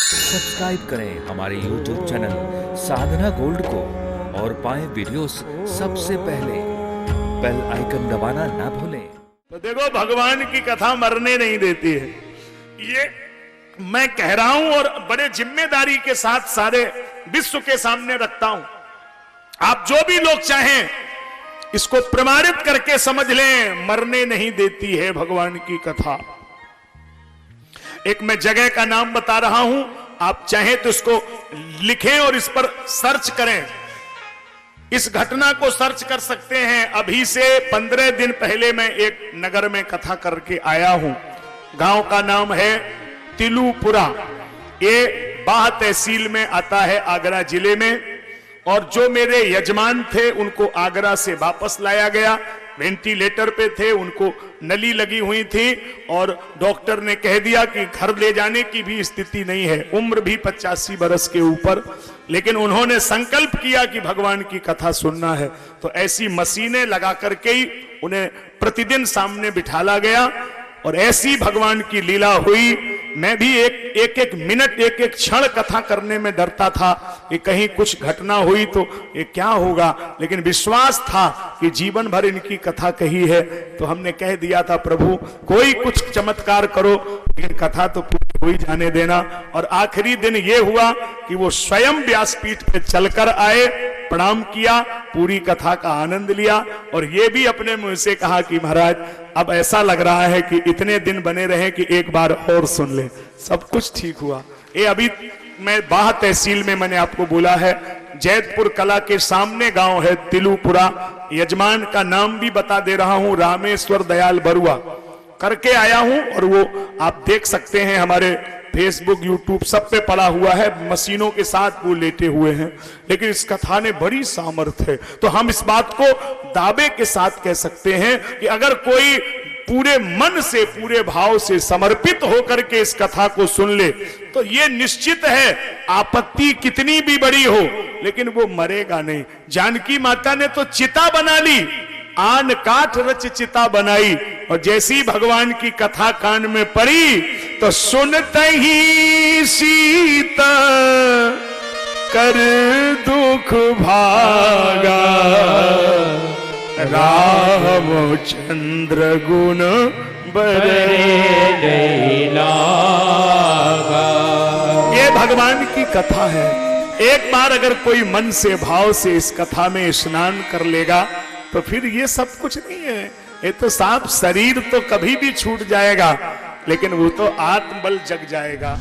Subscribe करें हमारे YouTube channel साधना gold को और पाएं वीडियोस सबसे पहले। बेल आइकन दबाना ना भूलें। तो देखो, भगवान की कथा मरने नहीं देती है, ये मैं कह रहा हूं और बड़े जिम्मेदारी के साथ सारे विश्व के सामने रखता हूं। आप जो भी लोग चाहें इसको प्रमाणित करके समझ लें, मरने नहीं देती है भगवान की कथा। एक मैं जगह का नाम बता रहा हूं, आप चाहें तो इसको लिखें और इस पर सर्च करें। इस घटना को सर्च कर सकते हैं। अभी से 15 दिन पहले मैं एक नगर में कथा करके आया हूं। गांव का नाम है तिलुपुरा। ये बाह तहसील में आता है, आगरा जिले में। और जो मेरे यजमान थे उनको आगरा से वापस लाया गया। वेंटिलेटर पे थे, उनको नली लगी हुई थी और डॉक्टर ने कह दिया कि घर ले जाने की भी स्थिति नहीं है। उम्र भी 85 बरस के ऊपर, लेकिन उन्होंने संकल्प किया कि भगवान की कथा सुनना है। तो ऐसी मशीनें लगा करके ही उन्हें प्रतिदिन सामने बिठाला गया और ऐसी भगवान की लीला हुई। मैं भी एक मिनट, एक क्षण कथा करने में डरता था कि कहीं कुछ घटना हुई तो ये क्या होगा, लेकिन विश्वास था कि जीवन भर इनकी कथा कही है। तो हमने कह दिया था, प्रभु कोई कुछ चमत्कार करो, लेकिन कथा तो पूरी हो ही जाने देना। और आखिरी दिन ये हुआ कि वो स्वयं व्यासपीठ पे चलकर आए, प्रणाम किया, पूरी कथा का आनंद लिया और ये भी अपने मुंह से कहा कि महाराज अब ऐसा लग रहा है कि इतने दिन बने रहे कि एक बार और सुन ले। सब कुछ ठीक हुआ। ये अभी मैं बाह तहसील में, मैंने आपको बोला है, जैतपुर कला के सामने गांव है तिलुपुरा। यजमान का नाम भी बता दे रहा हूं, रामेश्वर दयाल बरुआ। करके आया हूं और वो आप देख सकते हैं, हमारे फेसबुक यूट्यूब सब पे पड़ा हुआ है। मशीनों के साथ वो लेटे हुए हैं, लेकिन इस कथा ने बड़ी सामर्थ्य है। तो हम इस बात को दावे के साथ कह सकते हैं कि अगर कोई पूरे मन से, पूरे भाव से समर्पित होकर के इस कथा को सुन ले तो ये निश्चित है, आपत्ति कितनी भी बड़ी हो लेकिन वो मरेगा नहीं। जानकी माता ने तो चिता बना ली, आन काठ रच चिता बनाई, और जैसी भगवान की कथा कान में पड़ी तो सुनते ही सीता कर दुख भागा, रामचंद्र गुण बरे लागा। ये भगवान की कथा है। एक बार अगर कोई मन से, भाव से इस कथा में स्नान कर लेगा तो फिर ये सब कुछ नहीं है। ये तो साफ शरीर तो कभी भी छूट जाएगा, लेकिन वो तो आत्मबल जग जाएगा।